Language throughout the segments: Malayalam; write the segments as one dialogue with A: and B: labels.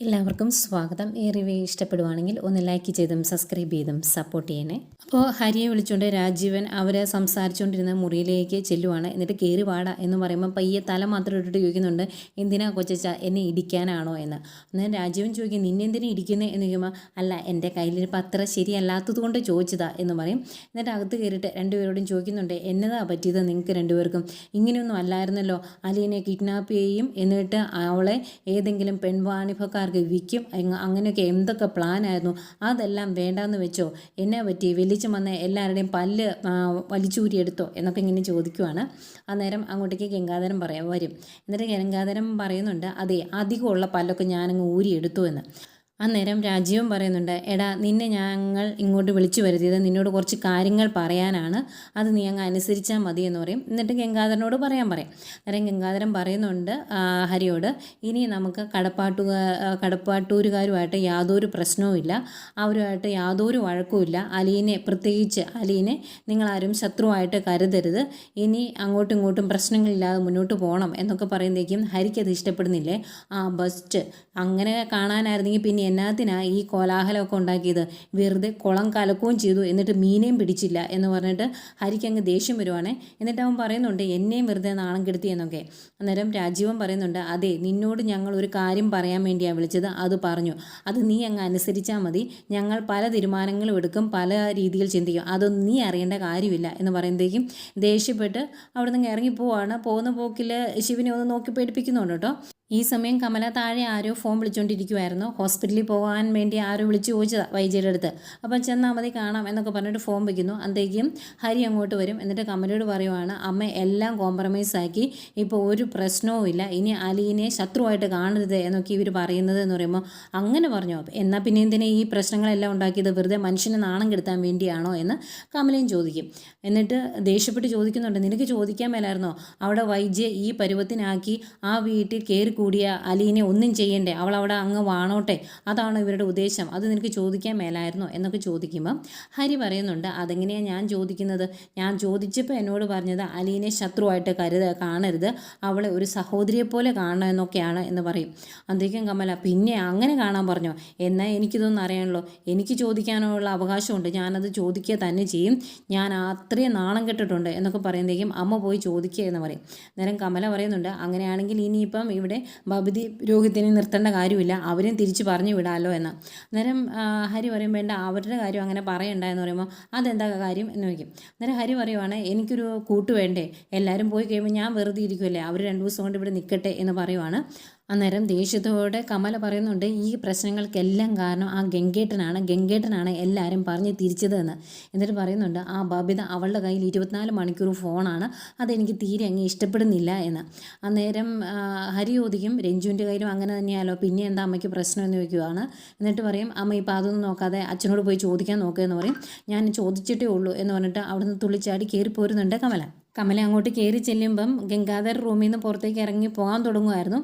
A: എല്ലാവർക്കും സ്വാഗതം. ഈ റിവ്യൂ ഇഷ്ടപ്പെടുവാണെങ്കിൽ ഒന്ന് ലൈക്ക് ചെയ്തും സബ്സ്ക്രൈബ് ചെയ്തും സപ്പോർട്ട് ചെയ്യണേ. അപ്പോൾ ഹരിയെ വിളിച്ചുകൊണ്ട് രാജീവൻ അവരെ സംസാരിച്ചുകൊണ്ടിരുന്ന മുറിയിലേക്ക് ചെല്ലുവാണ്. എന്നിട്ട് കയറി വാടാ എന്ന് പറയുമ്പോൾ പയ്യെ തല മാത്രം ഇട്ടിട്ട് ചോദിക്കുന്നുണ്ട്, എന്തിനാ കൊച്ചാ എന്നെ ഇടിക്കാനാണോ എന്ന്. എന്നാൽ രാജീവൻ ചോദിക്കും, നിന്നെന്തിനാ ഇടിക്കുന്നത് എന്ന് ചോദിക്കുമ്പോൾ, അല്ല എൻ്റെ കയ്യിലിരിപ്പോൾ അത്ര ശരിയല്ലാത്തത് കൊണ്ട് ചോദിച്ചതാ എന്ന് പറയും. എന്നിട്ട് അകത്ത് കയറിയിട്ട് രണ്ടുപേരോടും ചോദിക്കുന്നുണ്ട്, എന്നതാ പറ്റിയത് നിങ്ങൾക്ക് രണ്ടുപേർക്കും? ഇങ്ങനെയൊന്നും അല്ലായിരുന്നല്ലോ, അലീനെ കിഡ്നാപ്പ് ചെയ്യും എന്നിട്ട് അവളെ ഏതെങ്കിലും പെൺവാണിഭക്കാർ വിൽക്കും, അങ്ങനെയൊക്കെ എന്തൊക്കെ പ്ലാനായിരുന്നു, അതെല്ലാം വേണ്ടാന്ന് വെച്ചോ? എന്നെ പറ്റി വലിച്ചു വന്ന് എല്ലാവരുടെയും പല്ല് വലിച്ചൂരിയെടുത്തോ എന്നൊക്കെ ഇങ്ങനെ ചോദിക്കുവാണ്. അന്നേരം അങ്ങോട്ടേക്ക് ഗംഗാധരൻ വരും. എന്നിട്ട് ഗംഗാധരൻ പറയുന്നുണ്ട്, അതെ അധികമുള്ള പല്ലൊക്കെ ഞാനങ്ങ് ഊരിയെടുത്തു എന്ന്. അന്നേരം രാജീവൻ പറയുന്നുണ്ട്, എടാ നിന്നെ ഞങ്ങൾ ഇങ്ങോട്ട് വിളിച്ചു വരുത്തിയത് നിന്നോട് കുറച്ച് കാര്യങ്ങൾ പറയാനാണ്, അത് നീ അങ്ങ് അനുസരിച്ചാൽ മതി എന്ന് പറയും. എന്നിട്ട് ഗംഗാധരനോട് പറയും. അന്നേരം ഗംഗാധരൻ പറയുന്നുണ്ട് ഹരിയോട്, ഇനി നമുക്ക് കടപ്പാട്ടൂരുകാരുമായിട്ട് യാതൊരു പ്രശ്നവുമില്ല, അവരുമായിട്ട് യാതൊരു വഴക്കുമില്ല. പ്രത്യേകിച്ച് അലീനെ നിങ്ങളാരും ശത്രുവായിട്ട് കരുതരുത്, ഇനി അങ്ങോട്ടും ഇങ്ങോട്ടും പ്രശ്നങ്ങളില്ലാതെ മുന്നോട്ട് പോകണം എന്നൊക്കെ പറയുമ്പോഴേക്കും ഹരിക്കത് ഇഷ്ടപ്പെടുന്നില്ലേ. ബെസ്റ്റ്, അങ്ങനെ കാണാനായിരുന്നെങ്കിൽ പിന്നെ എന്നാത്തിനാ ഈ കോലാഹലമൊക്കെ ഉണ്ടാക്കിയത്, വെറുതെ കുളം കലക്കുകയും ചെയ്തു എന്നിട്ട് മീനെയും പിടിച്ചില്ല എന്ന് പറഞ്ഞിട്ട് ഹരിക്ക് അങ്ങ് ദേഷ്യം വരുവാണേ. എന്നിട്ട് അവൻ പറയുന്നുണ്ട്, എന്നെയും വെറുതെ നാണം കെടുത്തി എന്നൊക്കെ. അന്നേരം രാജീവൻ പറയുന്നുണ്ട്, അതെ നിന്നോട് ഞങ്ങൾ ഒരു കാര്യം പറയാൻ വേണ്ടിയാണ് വിളിച്ചത്, അത് പറഞ്ഞു, അത് നീ അങ്ങ് അനുസരിച്ചാൽ മതി. ഞങ്ങൾ പല തീരുമാനങ്ങളും എടുക്കും, പല രീതിയിൽ ചിന്തിക്കും, അതൊന്നും നീ അറിയേണ്ട കാര്യമില്ല എന്ന് പറയുമ്പോഴേക്കും ദേഷ്യപ്പെട്ട് അവിടെ നിന്ന് ഇറങ്ങിപ്പോവാണ്. പോകുന്ന പോക്കിൽ ശിവനെ ഒന്ന് നോക്കി പേടിപ്പിക്കുന്നുണ്ട് കേട്ടോ. ഈ സമയം കമല താഴെ ആരോ ഫോൺ വിളിച്ചുകൊണ്ടിരിക്കുമായിരുന്നു. ഹോസ്പിറ്റലിൽ പോകാൻ വേണ്ടി ആരോ വിളിച്ച് ചോദിച്ചതാണ് വൈദ്യരുടെ അടുത്ത്. അപ്പം ചെന്നാൽ മതി കാണാം എന്നൊക്കെ പറഞ്ഞിട്ട് ഫോൺ വയ്ക്കുന്നു. അന്തേക്കും ഹരി അങ്ങോട്ട് വരും. എന്നിട്ട് കമലയോട് പറയുവാണ്, അമ്മ എല്ലാം കോംപ്രമൈസ് ആക്കി, ഇപ്പോൾ ഒരു പ്രശ്നവും ഇല്ല, ഇനി അലീനെ ശത്രുവായിട്ട് കാണരുത് എന്നൊക്കെ ഇവർ പറയുന്നത് എന്ന് പറയുമ്പോൾ, അങ്ങനെ പറഞ്ഞോ, എന്നാൽ പിന്നെ എന്തിനാ ഈ പ്രശ്നങ്ങളെല്ലാം ഉണ്ടാക്കിയത്, വെറുതെ മനുഷ്യനെ നാണം കെടുത്താൻ വേണ്ടിയാണോ എന്ന് കമലയും ചോദിക്കും. എന്നിട്ട് ദേഷ്യപ്പെട്ട് ചോദിക്കുന്നുണ്ട്, നിനക്ക് ചോദിക്കാൻ മേലായിരുന്നോ, അവിടെ വൈദ്യ ഈ പരുവത്തിനാക്കി ആ വീട്ടിൽ കയറി കൂടിയ അലീനെ ഒന്നും ചെയ്യണ്ടേ, അവൾ അവിടെ അങ്ങ് വാണോട്ടെ, അതാണോ ഇവരുടെ ഉദ്ദേശം, അത് നിനക്ക് ചോദിക്കാൻ മേലായിരുന്നോ എന്നൊക്കെ ചോദിക്കുമ്പം ഹരി പറയുന്നുണ്ട്, അതെങ്ങനെയാണ് ഞാൻ ചോദിക്കുന്നത്, ഞാൻ ചോദിച്ചപ്പോൾ എന്നോട് പറഞ്ഞത് അലീനെ ശത്രുവായിട്ട് കാണരുത്, അവളെ ഒരു സഹോദരിയെ പോലെ കാണണം എന്നൊക്കെയാണ് എന്ന് പറയും. അന്തേക്കും കമല, പിന്നെ അങ്ങനെ കാണാൻ പറഞ്ഞോ, എന്നാൽ എനിക്കിതൊന്നും അറിയാമല്ലോ, എനിക്ക് ചോദിക്കാനുള്ള അവകാശമുണ്ട്, ഞാനത് ചോദിക്കുക തന്നെ ചെയ്യും, ഞാൻ അത്രയും നാണം കെട്ടിട്ടുണ്ട് എന്നൊക്കെ പറയുമ്പോഴേക്കും അമ്മ പോയി ചോദിക്കുക എന്ന് പറയും. അന്നേരം കമല പറയുന്നുണ്ട്, അങ്ങനെയാണെങ്കിൽ ഇനിയിപ്പം ഇവിടെ ബബിതി രോഹിത്തിനെ നിർത്തേണ്ട കാര്യമില്ല, അവരും തിരിച്ച് പറഞ്ഞു വിടാമല്ലോ എന്ന്. അന്നേരം ഹരി പറയും, വേണ്ട അവരുടെ കാര്യം അങ്ങനെ പറയണ്ട എന്ന് പറയുമ്പോൾ, അതെന്താ കാര്യം എന്ന് ചോദിക്കും. അന്നേരം ഹരി പറയുവാണ്, എനിക്കൊരു കൂട്ട് വേണ്ടേ, എല്ലാവരും പോയി കഴിയുമ്പോൾ ഞാൻ വെറുതെ ഇരിക്കുമല്ലേ, അവർ 2 ദിവസം കൊണ്ട് ഇവിടെ നിൽക്കട്ടെ എന്ന് പറയുവാണ്. അന്നേരം ദേഷ്യത്തോടെ കമല പറയുന്നുണ്ട്, ഈ പ്രശ്നങ്ങൾക്കെല്ലാം കാരണം ആ ഗംഗേട്ടനാണ് എല്ലാവരും പറഞ്ഞ് തിരിച്ചത് എന്ന്. എന്നിട്ട് പറയുന്നുണ്ട്, ആ ബബിത അവളുടെ കയ്യിൽ 24 മണിക്കൂർ ഫോണാണ്, അതെനിക്ക് തീരെ അങ്ങ് ഇഷ്ടപ്പെടുന്നില്ല എന്ന്. അന്നേരം ഹരി ചോദിക്കും, രഞ്ജുവിൻ്റെ കയ്യിലും അങ്ങനെ തന്നെയാലോ, പിന്നെ എന്താ അമ്മയ്ക്ക് പ്രശ്നം എന്ന് ചോദിക്കുവാണ്. എന്നിട്ട് പറയും, അമ്മ ഇപ്പോൾ അതൊന്നും നോക്കാതെ അച്ഛനോട് പോയി ചോദിക്കാൻ നോക്കുക എന്ന് പറയും. ഞാൻ ചോദിച്ചിട്ടേ ഉള്ളൂ എന്ന് പറഞ്ഞിട്ട് അവിടുന്ന് തുള്ളിച്ചാടി കയറി പോരുന്നുണ്ട് കമല അങ്ങോട്ട് കയറി ചെല്ലുമ്പം ഗംഗാധർ റൂമിൽ നിന്ന് പുറത്തേക്ക് ഇറങ്ങി പോകാൻ തുടങ്ങുമായിരുന്നു.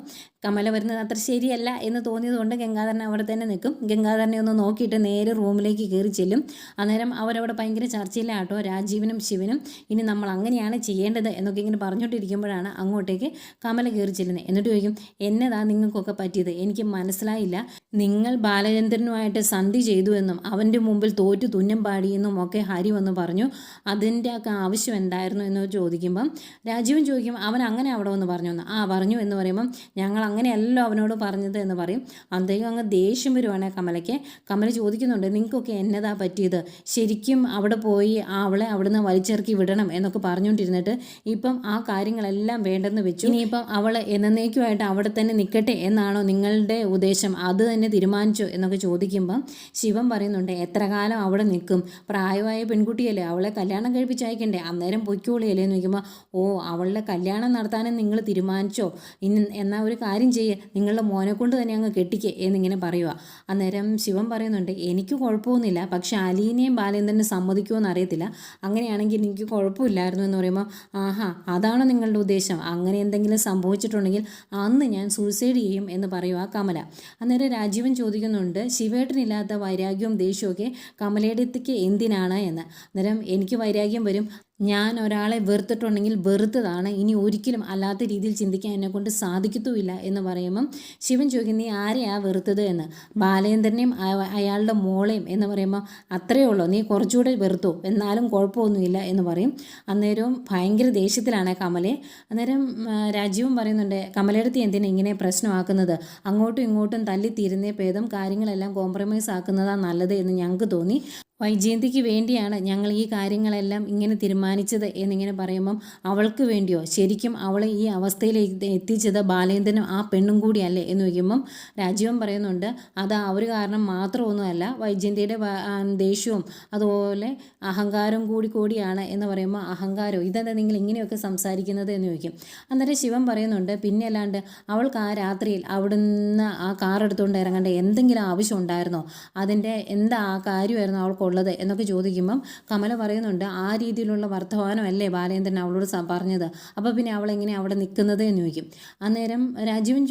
A: കമല വരുന്നത് അത്ര ശരിയല്ല എന്ന് തോന്നിയതുകൊണ്ട് ഗംഗാധരൻ അവിടെ തന്നെ നിൽക്കും. ഗംഗാധരനെ ഒന്ന് നോക്കിയിട്ട് നേരെ റൂമിലേക്ക് കയറി ചെല്ലും. അന്നേരം അവരവിടെ ഭയങ്കര ചർച്ചയിലാട്ടോ, രാജീവനും ശിവനും, ഇനി നമ്മൾ അങ്ങനെയാണ് ചെയ്യേണ്ടത് എന്നൊക്കെ ഇങ്ങനെ പറഞ്ഞുകൊണ്ടിരിക്കുമ്പോഴാണ് അങ്ങോട്ടേക്ക് കമല കയറി ചെല്ലുന്നത്. എന്നിട്ട് ചോദിക്കും, എന്നതാ നിങ്ങൾക്കൊക്കെ പറ്റിയത്, എനിക്ക് മനസ്സിലായില്ല, നിങ്ങൾ ബാലചന്ദ്രനുമായിട്ട് സന്ധി ചെയ്തു എന്നും അവൻ്റെ മുമ്പിൽ തോറ്റു തുന്നം പാടിയെന്നും ഒക്കെ ഹരി വന്ന് പറഞ്ഞു, അതിൻ്റെ ഒക്കെ ആവശ്യം എന്തായിരുന്നു എന്ന് ചോദിക്കുമ്പം രാജീവൻ ചോദിക്കും, അവൻ അങ്ങനെ അവിടെ വന്ന് പറഞ്ഞു എന്ന്. പറഞ്ഞു എന്ന് പറയുമ്പം, ഞങ്ങൾ അങ്ങനെയല്ലോ അവനോട് പറഞ്ഞത് എന്ന് പറയും. അന്തേക്കും അങ്ങ് ദേഷ്യം വരുവാണ് കമലയ്ക്ക്. കമല ചോദിക്കുന്നുണ്ട്, നിങ്ങൾക്കൊക്കെ എന്നതാ പറ്റിയത്, ശരിക്കും അവിടെ പോയി അവളെ അവിടുന്ന് വലിച്ചിറക്കി വിടണം എന്നൊക്കെ പറഞ്ഞുകൊണ്ടിരുന്നിട്ട് ഇപ്പം ആ കാര്യങ്ങളെല്ലാം വേണ്ടെന്ന് വെച്ചു, ഇനിയിപ്പം അവൾ എന്നേക്കുമായിട്ട് അവിടെ തന്നെ നിൽക്കട്ടെ എന്നാണോ നിങ്ങളുടെ ഉദ്ദേശം, അത് തന്നെ തീരുമാനിച്ചു എന്നൊക്കെ ചോദിക്കുമ്പം ശിവൻ പറയുന്നുണ്ട്, എത്ര കാലം അവിടെ നിൽക്കും, പ്രായമായ പെൺകുട്ടിയല്ലേ, അവളെ കല്യാണം കഴിപ്പിച്ചയക്കണ്ടേ, അന്നേരം പൊയ്ക്കോളിയല്ലേ എന്ന് ചോദിക്കുമ്പോൾ, അവളുടെ കല്യാണം നടത്താനും നിങ്ങൾ തീരുമാനിച്ചോ, എന്നാൽ ഒരു കാര്യം ചെയ്യുക, നിങ്ങളുടെ മോനെ കൊണ്ട് തന്നെ അങ്ങ് കെട്ടിക്കേ എന്നിങ്ങനെ പറയുക. അന്നേരം ശിവൻ പറയുന്നുണ്ട്, എനിക്ക് കുഴപ്പമൊന്നുമില്ല, പക്ഷെ അലീനെയും ബാലേന്ദ്രനെ സമ്മതിക്കുമോ അറിയത്തില്ല, അങ്ങനെയാണെങ്കിൽ എനിക്ക് കുഴപ്പമില്ലായിരുന്നു എന്ന് പറയുമ്പോൾ, അതാണോ നിങ്ങളുടെ ഉദ്ദേശം, അങ്ങനെ എന്തെങ്കിലും സംഭവിച്ചിട്ടുണ്ടെങ്കിൽ അന്ന് ഞാൻ സൂസൈഡ് ചെയ്യും എന്ന് പറയുക കമല. അന്നേരം രാജീവൻ ചോദിക്കുന്നുണ്ട്, ശിവേട്ടനില്ലാത്ത വൈരാഗ്യവും ദേഷ്യമൊക്കെ കമലയുടെ എന്തിനാണ് എന്ന്. അന്നേരം എനിക്ക് വൈരാഗ്യം വരും, ഞാൻ ഒരാളെ വെറുത്തിട്ടുണ്ടെങ്കിൽ വെറുത്തതാണ്, ഇനി ഒരിക്കലും അല്ലാത്ത രീതിയിൽ ചിന്തിക്കാൻ എന്നെക്കൊണ്ട് സാധിക്കത്തുമില്ല എന്ന് പറയുമ്പം ശിവൻ ചോദിക്കും, നീ ആരെയാ വെറുത്തത് എന്ന്. ബാലേന്ദ്രനെയും അയാളുടെ മോളെയും എന്ന് പറയുമ്പോൾ അത്രയേ ഉള്ളൂ, നീ കുറച്ചുകൂടെ വെറുത്തോ, എന്നാലും കുഴപ്പമൊന്നുമില്ല എന്ന് പറയും. അന്നേരവും ഭയങ്കര ദേഷ്യത്തിലാണ് കമലെ. അന്നേരം രാജീവും പറയുന്നുണ്ട്, കമലയെടുത്ത് എന്തിനാ ഇങ്ങനെ പ്രശ്നമാക്കുന്നത്, അങ്ങോട്ടും ഇങ്ങോട്ടും തല്ലിത്തീരുന്നേ ഭേദം കാര്യങ്ങളെല്ലാം കോംപ്രമൈസ് ആക്കുന്നതാണ് നല്ലത് എന്ന് ഞങ്ങൾക്ക് തോന്നി. വൈജയന്തിക്ക് വേണ്ടിയാണ് ഞങ്ങൾ ഈ കാര്യങ്ങളെല്ലാം ഇങ്ങനെ തീരുമാനിച്ചത് എന്നിങ്ങനെ പറയുമ്പം അവൾക്ക് വേണ്ടിയോ, ശരിക്കും അവളെ ഈ അവസ്ഥയിലേക്ക് എത്തിച്ചത് ബാലേന്ദ്രനും ആ പെണ്ണും കൂടിയല്ലേ എന്ന് വയ്ക്കുമ്പം രാജീവൻ പറയുന്നുണ്ട്, അത് അവർ കാരണം മാത്രമൊന്നുമല്ല, വൈജയന്തിയുടെ ദേഷ്യവും അതുപോലെ അഹങ്കാരം കൂടിയാണ് എന്ന് പറയുമ്പോൾ അഹങ്കാരവും ഇതെന്താ നിങ്ങൾ ഇങ്ങനെയൊക്കെ സംസാരിക്കുന്നത് എന്ന് ചോദിക്കും. അന്നേരം ശിവൻ പറയുന്നുണ്ട്, പിന്നെ അല്ലാണ്ട് അവൾക്ക് ആ രാത്രിയിൽ അവിടുന്ന് ആ കാർ എടുത്തുകൊണ്ട് ഇറങ്ങേണ്ട എന്തെങ്കിലും ആവശ്യം ഉണ്ടായിരുന്നോ, അതിൻ്റെ എന്താ ആ കാര്യമായിരുന്നു അവൾക്ക് ഉള്ളത് എന്നൊക്കെ ചോദിക്കുമ്പം കമല പറയുന്നുണ്ട്, ആ രീതിയിലുള്ള വർത്തമാനമല്ലേ ബാലേന്ദ്രൻ അവളോട് പറഞ്ഞത്, അപ്പോൾ പിന്നെ അവളെങ്ങനെ അവിടെ നിൽക്കുന്നത് എന്ന് ചോദിക്കും. അന്നേരം രാജീവൻ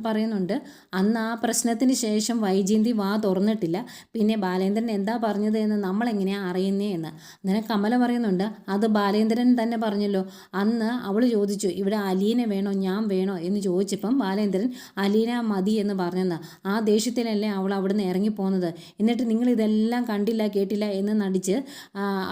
A: പറയുന്നുണ്ട്, അന്ന് ആ പ്രശ്നത്തിന് ശേഷം വൈജയന്തി വാ തുറന്നിട്ടില്ല, പിന്നെ ബാലേന്ദ്രൻ എന്താ പറഞ്ഞത് എന്ന് നമ്മളെങ്ങനെയാണ് അറിയുന്നേ എന്ന്. അന്നേരം കമല പറയുന്നുണ്ട്, അത് ബാലേന്ദ്രൻ തന്നെ പറഞ്ഞല്ലോ, അന്ന് അവൾ ചോദിച്ചു ഇവിടെ അലീനെ വേണോ ഞാൻ വേണോ എന്ന് ചോദിച്ചപ്പം ബാലേന്ദ്രൻ അലീന മതി എന്ന് പറഞ്ഞെന്ന്. ആ ദേഷ്യത്തിലല്ലേ അവൾ അവിടുന്ന് ഇറങ്ങിപ്പോകുന്നത്, എന്നിട്ട് നിങ്ങൾ ഇതെല്ലാം കണ്ടില്ല കേട്ടില്ല എന്ന് നടിച്ച്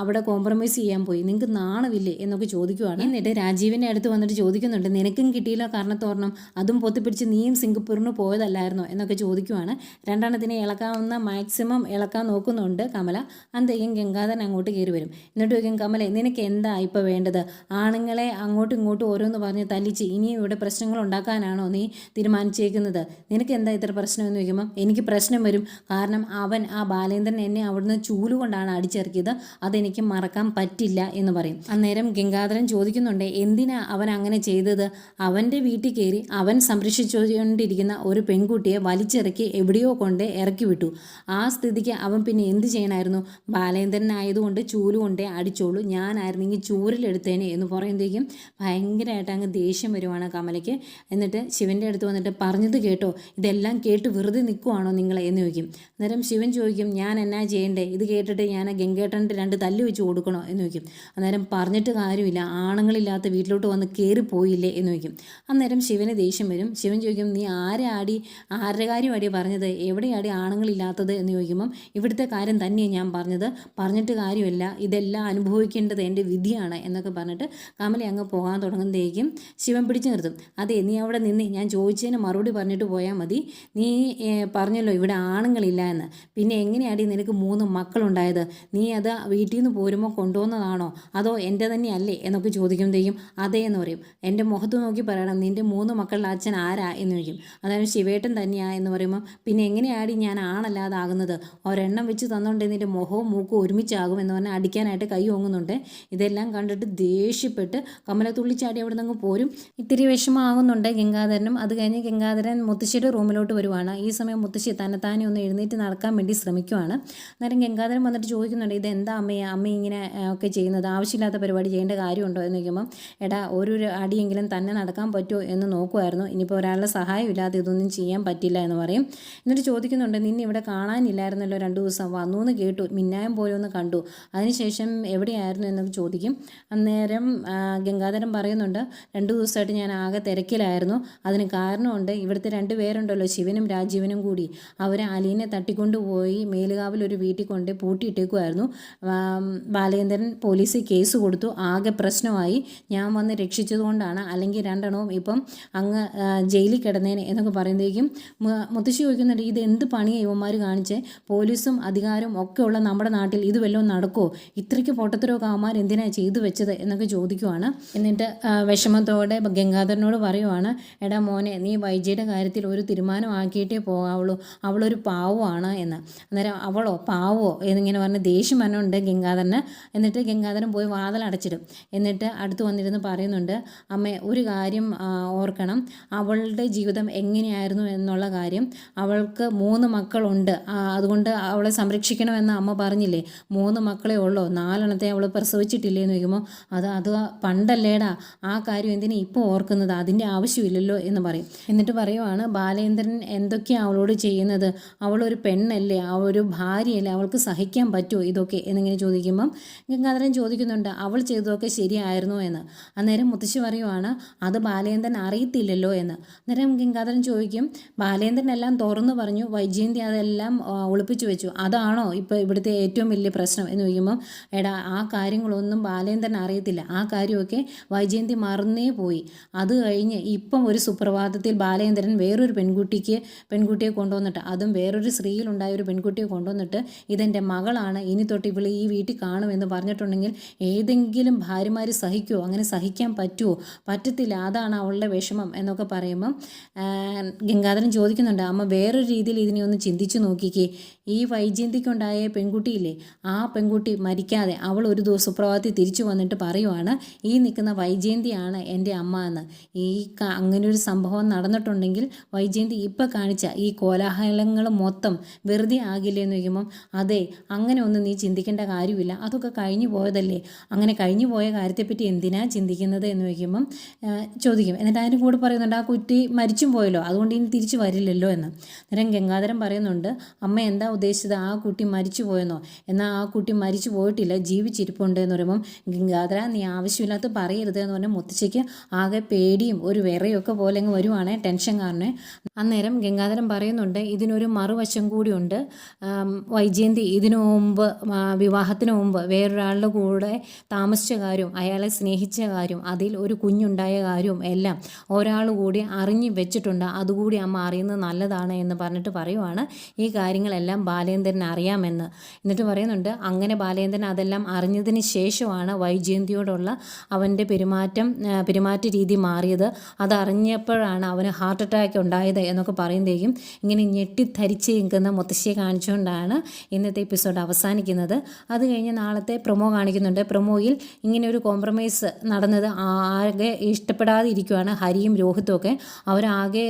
A: അവിടെ കോംപ്രമൈസ് ചെയ്യാൻ പോയി, നിങ്ങൾക്ക് നാണമില്ലേ എന്നൊക്കെ ചോദിക്കുവാണ്. എന്നിട്ട് രാജീവിൻ്റെ അടുത്ത് വന്നിട്ട് ചോദിക്കുന്നുണ്ട്, നിനക്കും കിട്ടിയില്ല കാരണത്തോരണം, അതും പൊത്തിപ്പിടിച്ച് നീയും സിംഗപ്പൂരിന് പോയതല്ലായിരുന്നോ എന്നൊക്കെ ചോദിക്കുവാണ്. രണ്ടെണ്ണത്തിനെ ഇളക്കാവുന്ന മാക്സിമം ഇളക്കാൻ നോക്കുന്നുണ്ട് കമല. അന്തേക്കും ഗംഗാധരൻ അങ്ങോട്ട് കയറി വരും. എന്നിട്ട് ചോദിക്കും, കമലെ നിനക്ക് എന്താ ഇപ്പോൾ വേണ്ടത്, ആണുങ്ങളെ അങ്ങോട്ടും ഇങ്ങോട്ടും ഓരോന്ന് പറഞ്ഞ് തല്ലിച്ച് ഇനിയും ഇവിടെ പ്രശ്നങ്ങൾ ഉണ്ടാക്കാനാണോ നീ തീരുമാനിച്ചേക്കുന്നത്, നിനക്ക് എന്താ ഇത്ര പ്രശ്നം എന്ന് ചോദിക്കുമ്പം എനിക്ക് പ്രശ്നം വരും, കാരണം അവൻ ആ ബാലേന്ദ്രൻ എന്നെ അവിടുന്ന് ചൂലുകൊണ്ടാണ് അടിച്ചിറക്കിയത്, അതെനിക്ക് മറക്കാൻ പറ്റില്ല എന്ന് പറയും. അന്നേരം ഗംഗാധരൻ ചോദിക്കുന്നുണ്ട്, എന്തിനാ അവൻ അങ്ങനെ ചെയ്തത്, അവൻ്റെ വീട്ടിൽ കയറി അവൻ സംരക്ഷിച്ചുകൊണ്ടിരിക്കുന്ന ഒരു പെൺകുട്ടിയെ വലിച്ചിറക്കി എവിടെയോ കൊണ്ട് ഇറക്കി വിട്ടു, ആ സ്ഥിതിക്ക് അവൻ പിന്നെ എന്ത് ചെയ്യണമായിരുന്നു, ബാലേന്ദ്രനായതുകൊണ്ട് ചൂലുകൊണ്ടേ അടിച്ചോളൂ, ഞാനായിരുന്നെങ്കിൽ ചൂരിലെടുത്തേനെ എന്ന് പറയുമ്പോഴേക്കും ഭയങ്കരമായിട്ട് അങ്ങ് ദേഷ്യം വരുവാണ് കമലയ്ക്ക്. എന്നിട്ട് ശിവൻ്റെ അടുത്ത് വന്നിട്ട്, പറഞ്ഞത് കേട്ടോ, ഇതെല്ലാം കേട്ട് വെറുതെ നിൽക്കുവാണോ നിങ്ങളെ എന്ന് ചോദിക്കും. അന്നേരം ശിവൻ ചോദിക്കും, ഞാൻ എന്നാ ചെയ്യണ്ടേ, ഇത് കേട്ടിട്ട് ഞാൻ ഗംഗേട്ടൻ്റെ 2 തല്ല് വെച്ച് കൊടുക്കണോ എന്ന് ചോദിക്കും. അന്നേരം പറഞ്ഞിട്ട് കാര്യമില്ല, ആണുങ്ങളില്ലാത്ത വീട്ടിലോട്ട് വന്ന് കയറിപ്പോയില്ലേ എന്ന് ചോദിക്കും. അന്നേരം ശിവന് ദേഷ്യം വരും. ശിവൻ ചോദിക്കും, നീ ആരുടെ കാര്യമാടി പറഞ്ഞത്, എവിടെയാടി ആണുങ്ങളില്ലാത്തത് എന്ന് ചോദിക്കുമ്പം ഇവിടുത്തെ കാര്യം തന്നെയാണ് ഞാൻ പറഞ്ഞത്, പറഞ്ഞിട്ട് കാര്യമില്ല, ഇതെല്ലാം അനുഭവിക്കേണ്ടത് എൻ്റെ വിധിയാണ് എന്നൊക്കെ പറഞ്ഞിട്ട് കമല അങ്ങ് പോകാൻ തുടങ്ങുന്നതേക്കും ശിവൻ പിടിച്ചു നിർത്തും. അതെ, നീ അവിടെ നിന്ന് ഞാൻ ചോദിച്ചതിന് മറുപടി പറഞ്ഞിട്ട് പോയാൽ മതി, നീ പറഞ്ഞല്ലോ ഇവിടെ ആണുങ്ങളില്ല എന്ന്, പിന്നെ എങ്ങനെയാടി നിനക്ക് 3 മക്കളുണ്ടായത്, നീ അത് വീട്ടിൽ നിന്ന് പോരുമ്പോൾ കൊണ്ടുവന്നതാണോ അതോ എൻ്റെ തന്നെയല്ലേ എന്നൊക്കെ ചോദിക്കുമ്പോഴത്തേക്കും അതേ എന്ന് പറയും. എൻ്റെ മുഖത്ത് നോക്കി പറയണം, നിൻ്റെ 3 മക്കളുടെ അച്ഛൻ ആരാ എന്ന് ചോദിക്കും. അതായത് ശിവേട്ടൻ തന്നെയാ എന്ന് പറയുമ്പോൾ പിന്നെ എങ്ങനെയാടി ഞാൻ ആണല്ലാതാകുന്നത്, ഒരെണ്ണം വെച്ച് തന്നുകൊണ്ട് നിൻ്റെ മുഖവും മൂക്കും ഒരുമിച്ചാകും എന്ന് പറഞ്ഞാൽ അടിക്കാനായിട്ട് കൈ ഓങ്ങുന്നുണ്ട്. ഇതെല്ലാം കണ്ടിട്ട് ദേഷ്യപ്പെട്ട് കമല തുള്ളിച്ചാടി അവിടെ നിന്ന് പോരും. ഇത്തിരി വിഷമമാകുന്നുണ്ട് ഗംഗാധരനും. അത് കഴിഞ്ഞ് ഗംഗാധരൻ മുത്തശ്ശിയുടെ റൂമിലോട്ട് വരുവാണ്. ഈ സമയം മുത്തശ്ശി തന്നെത്താനെ ഒന്ന് എഴുന്നേറ്റ് നടക്കാൻ വേണ്ടി ശ്രമിക്കുവാണ്. അന്നേരം ഗംഗാധരൻ വന്നിട്ട് ചോദിക്കുന്നുണ്ട്, ഇതെന്താ അമ്മ ഇങ്ങനെ ഒക്കെ ചെയ്യുന്നത്, ആവശ്യമില്ലാത്ത പരിപാടി ചെയ്യേണ്ട കാര്യമുണ്ടോ എന്ന് ചോദിക്കുമ്പം, എടാ ഒരു അടിയെങ്കിലും തന്നെ നടക്കാൻ പറ്റുമോ എന്ന് നോക്കുമായിരുന്നു, ഇനിയിപ്പോൾ ഒരാളുടെ സഹായം ഇല്ലാതെ ഇതൊന്നും ചെയ്യാൻ പറ്റില്ല എന്ന് പറയും. എന്നിട്ട് ചോദിക്കുന്നുണ്ട്, നിന്നെ ഇവിടെ കാണാനില്ലായിരുന്നല്ലോ 2 ദിവസം, വന്നു എന്ന് കേട്ടു, മിന്നായം പോലെ ഒന്ന് കണ്ടു, അതിനുശേഷം എവിടെയായിരുന്നു എന്നൊക്കെ ചോദിക്കും. അന്നേരം ഗംഗാധരൻ പറയുന്നുണ്ട്, 2 ദിവസമായിട്ട് ഞാൻ ആകെ തിരക്കിലായിരുന്നു, അതിന് കാരണമുണ്ട്, ഇവിടുത്തെ 2 പേരുണ്ടല്ലോ ശിവനും രാജീവനും കൂടി, അവർ അലീനെ തട്ടിക്കൊണ്ടുപോയി മേലുകാവിൽ ഒരു വീട്ടിൽ കൊണ്ട് പൂട്ടിയിട്ടേക്കുമായിരുന്നു. ബാലേന്ദ്രൻ പോലീസിൽ കേസ് കൊടുത്തു, ആകെ പ്രശ്നമായി, ഞാൻ വന്ന് രക്ഷിച്ചതുകൊണ്ടാണ്, അല്ലെങ്കിൽ 2 എണ്ണവും ഇപ്പം അങ്ങ് ജയിലിൽ കിടന്നേനെ എന്നൊക്കെ പറയുമ്പോഴേക്കും മുത്തശ്ശി ചോദിക്കുന്നുണ്ട്, ഇത് എന്ത് പണിയാണ് ഇവന്മാർ കാണിച്ചേ, പോലീസും അധികാരവും ഒക്കെ ഉള്ള നമ്മുടെ നാട്ടിൽ ഇത് വല്ലതും നടക്കുമോ, ഇത്രയ്ക്ക് പൊട്ടത്തരമൊക്കെ അവന്മാർ എന്തിനാണ് ചെയ്തു വെച്ചത് എന്നൊക്കെ ചോദിക്കുവാണ്. എന്നിട്ട് വിഷമത്തോടെ ഗംഗാധരനോട് പറയുവാണ്, എടാ മോനെ, നീ വൈജയുടെ കാര്യത്തിൽ ഒരു തീരുമാനമാക്കിയിട്ടേ പോകാവുള്ളൂ, അവളൊരു പാവമാണ് എന്ന്. അന്നേരം അവളോ പാവോ എന്നിങ്ങനെ പറഞ്ഞ് ദേഷ്യം വന്നുണ്ട് ഗംഗാധരന്. എന്നിട്ട് ഗംഗാധരൻ പോയി വാതിലടച്ചിടും. എന്നിട്ട് അടുത്ത് വന്നിരുന്ന് പറയുന്നുണ്ട്, അമ്മേ ഒരു കാര്യം ഓർക്കണം, അവളുടെ ജീവിതം എങ്ങനെയായിരുന്നു എന്നുള്ള കാര്യം, അവൾക്ക് 3 മക്കളുണ്ട്, അതുകൊണ്ട് അവളെ സംരക്ഷിക്കണമെന്ന് അമ്മ പറഞ്ഞില്ലേ, 3 മക്കളെ ഉള്ളോ, 4 എണ്ണത്തെ അവൾ പ്രസവിച്ചിട്ടില്ലേ എന്ന് ചോദിക്കുമ്പോൾ അത് പണ്ടല്ലേടാ, ആ കാര്യം എന്തിനാ ഇപ്പോൾ ഓർക്കുന്നത്, അതിൻ്റെ ആവശ്യമില്ലല്ലോ എന്ന് പറയും. എന്നിട്ട് പറയുവാണ്, ബാലേന്ദ്രൻ എന്തൊക്കെയാണ് അവളോട് ചെയ്യുന്നത്, അവളൊരു പെണ്ണല്ലേ, ഒരു ഭാര്യയല്ലേ, അവൾ അവൾക്ക് സഹിക്കാൻ പറ്റുമോ ഇതൊക്കെ എന്നിങ്ങനെ ചോദിക്കുമ്പം ഗംഗാധരൻ ചോദിക്കുന്നുണ്ട് അവൾ ചെയ്തതൊക്കെ ശരിയായിരുന്നോ എന്ന്. അന്നേരം മുത്തശ്ശി പറയുവാണ് അത് ബാലേന്ദ്രൻ അറിയത്തില്ലല്ലോ എന്ന്. അന്നേരം ഗംഗാധരൻ ചോദിക്കും ബാലേന്ദ്രൻ എല്ലാം തുറന്നു പറഞ്ഞു, വൈജയന്തി അതെല്ലാം ഒളിപ്പിച്ചു വെച്ചു, അതാണോ ഇപ്പോൾ ഇവിടുത്തെ ഏറ്റവും വലിയ പ്രശ്നം എന്ന് ചോദിക്കുമ്പം എടാ ആ കാര്യങ്ങളൊന്നും ബാലേന്ദ്രൻ അറിയത്തില്ല, ആ കാര്യമൊക്കെ വൈജയന്തി മറന്നേ പോയി. അത് കഴിഞ്ഞ് ഇപ്പം ഒരു സുപ്രഭാതത്തിൽ ബാലേന്ദ്രൻ വേറൊരു പെൺകുട്ടിയെ കൊണ്ടുവന്നിട്ട്, അതും വേറൊരു സ്ത്രീയിലുണ്ടായ ഒരു പെൺകുട്ടിയെ കൊണ്ടുവന്നിട്ട് ഇതെൻ്റെ മകളാണ്, ഇനി തൊട്ട് ഇവൾ ഈ വീട്ടിൽ കാണുമെന്ന് പറഞ്ഞിട്ടുണ്ടെങ്കിൽ ഏതെങ്കിലും ഭാര്യമാർ സഹിക്കുമോ? അങ്ങനെ സഹിക്കാൻ പറ്റുമോ? പറ്റത്തില്ല, അതാണ് അവളുടെ വിഷമം എന്നൊക്കെ പറയുമ്പം ഗംഗാധരൻ ചോദിക്കുന്നുണ്ട് അമ്മ വേറൊരു രീതിയിൽ ഇതിനെ ഒന്ന് ചിന്തിച്ചു നോക്കിക്കേ. ഈ വൈജയന്തിക്കുണ്ടായ പെൺകുട്ടിയില്ലേ, ആ പെൺകുട്ടി മരിക്കാതെ അവൾ ഒരു ദിവസം സുപ്രഭാതത്തിൽ തിരിച്ചു വന്നിട്ട് പറയുവാണ് ഈ നിൽക്കുന്ന വൈജയന്തിയാണ് എൻ്റെ അമ്മ എന്ന്. അങ്ങനെ ഒരു സംഭവം നടന്നിട്ടുണ്ടെങ്കിൽ വൈജയന്തി ഇപ്പം കാണിച്ച ഈ കോലാഹലങ്ങൾ മൊത്തം വെറുതെ ആകില്ലേ എന്ന് ചോദിക്കുമ്പം അതെ, അങ്ങനെ ഒന്നും നീ ചിന്തിക്കേണ്ട കാര്യമില്ല, അതൊക്കെ കഴിഞ്ഞു പോയതല്ലേ, അങ്ങനെ കഴിഞ്ഞു പോയ കാര്യത്തെപ്പറ്റി എന്തിനാ ചിന്തിക്കുന്നത് എന്ന് ചോദിക്കുമ്പം ചോദിക്കും. എന്നിട്ട് അതിന് കൂടെ പറയുന്നുണ്ട് ആ കുട്ടി മരിച്ചും പോയല്ലോ, അതുകൊണ്ട് ഇനി തിരിച്ചു വരില്ലല്ലോ എന്ന്. അന്നേരം ഗംഗാധരൻ പറയുന്നുണ്ട് അമ്മ എന്താ ഉദ്ദേശിച്ചത്, ആ കുട്ടി മരിച്ചു പോയെന്നോ? എന്നാൽ ആ കുട്ടി മരിച്ചു പോയിട്ടില്ല, ജീവിച്ചിരിപ്പുണ്ട് എന്ന് പറയുമ്പം ഗംഗാധര നീ ആവശ്യമില്ലാത്ത പറയരുത് എന്ന് പറഞ്ഞാൽ മുത്തശ്ശിക്ക് ആകെ പേടിയും ഒരു വിറയൊക്കെ പോലെ അങ്ങ് വരുവാണേ, ടെൻഷൻ കാരണം. അന്നേരം ഗംഗാധരൻ പറയുന്നുണ്ട് ഇതിനൊരു മറുവശം കൂടിയുണ്ട്. വൈജയന്തി ഇതിനു മുമ്പ് വിവാഹത്തിന് മുമ്പ് വേറൊരാളുടെ കൂടെ താമസിച്ച കാര്യവും അയാളെ സ്നേഹിച്ച കാര്യവും അതിൽ ഒരു കുഞ്ഞുണ്ടായ കാര്യവും എല്ലാം ഒരാൾ കൂടി അറിഞ്ഞു വെച്ചിട്ടുണ്ട്, അതുകൂടി അമ്മ അറിയുന്നത് നല്ലതാണ് എന്ന് പറഞ്ഞിട്ട് പറയുവാണ് ഈ കാര്യങ്ങളെല്ലാം ബാലേന്ദ്രൻ അറിയാമെന്ന്. എന്നിട്ട് പറയുന്നുണ്ട് അങ്ങനെ ബാലേന്ദ്രൻ അതെല്ലാം അറിഞ്ഞതിന് ശേഷമാണ് വൈജയന്തിയോടുള്ള അവൻ്റെ പെരുമാറ്റ രീതി മാറിയത്, അതറിഞ്ഞപ്പോഴാണ് അവന് ഹാർട്ട് അറ്റാക്ക് ഉണ്ടായത് എന്നൊക്കെ പറയുമ്പോഴേക്കും ഇങ്ങനെ ഞെട്ടിധരിച്ച് നിൽക്കുന്ന മുത്തശ്ശിയെ കാണിച്ചുകൊണ്ടാണ് ഇന്നത്തെ എപ്പിസോഡ് അവസാനിക്കുന്നത്. അത് കഴിഞ്ഞ് നാളത്തെ പ്രൊമോ കാണിക്കുന്നുണ്ട്. പ്രൊമോയിൽ ഇങ്ങനെ ഒരു കോംപ്രമൈസ് നടന്നത് ആകെ ഇഷ്ടപ്പെടാതെ ഇരിക്കുവാണ് ഹരിയും രോഹിത്തും ഒക്കെ. അവരാകെ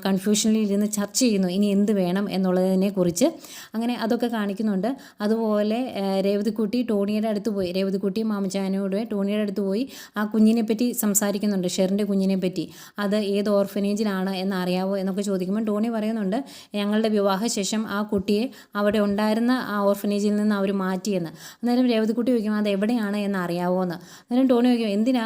A: കൺഫ്യൂഷനിൽ ഇരുന്ന് ചർച്ച ചെയ്യുന്നു ഇനി എന്ത് വേണം എന്നുള്ളതിനെ കുറിച്ച്. അങ്ങനെ അതൊക്കെ കാണിക്കുന്നുണ്ട്. അതുപോലെ രേവതിക്കുട്ടി ടോണിയുടെ അടുത്ത് പോയി, രേവതിക്കുട്ടിയും മാമച്ചാനോട് ടോണിയുടെ അടുത്ത് പോയി ആ കുഞ്ഞിനെ പറ്റി സംസാരിക്കുന്നുണ്ട്, ഷെറിൻ്റെ കുഞ്ഞിനെ പറ്റി. അത് ഏത് ഓർഫനേജിലാണ് എന്നറിയാവോ എന്നൊക്കെ ചോദിക്കുമ്പോൾ ടോണി പറയുന്നുണ്ട് ഞങ്ങളുടെ വിവാഹശേഷം ആ കുട്ടിയെ അവിടെ ഉണ്ടായിരുന്ന ആ ഓർഫനേജിൽ നിന്ന് അവർ മാറ്റിയെന്ന്. അന്നേരം രേവതിക്കുട്ടി ചോദിക്കും അത് എവിടെയാണ് എന്ന് അറിയാവോ എന്ന്. അന്നേരം ടോണി ചോദിക്കും എന്തിനാ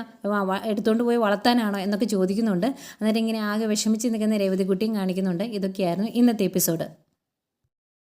A: എടുത്തുകൊണ്ട് പോയി വളർത്താനാണോ എന്നൊക്കെ ചോദിക്കുന്നുണ്ട്. അന്നേരം ഇങ്ങനെ ആകെ വിഷമിച്ച് നിൽക്കുന്ന രേവതിക്കുട്ടിയും കാണിക്കുന്നുണ്ട്. ഇതൊക്കെയായിരുന്നു ഇന്നത്തെ എപ്പിസോഡ്.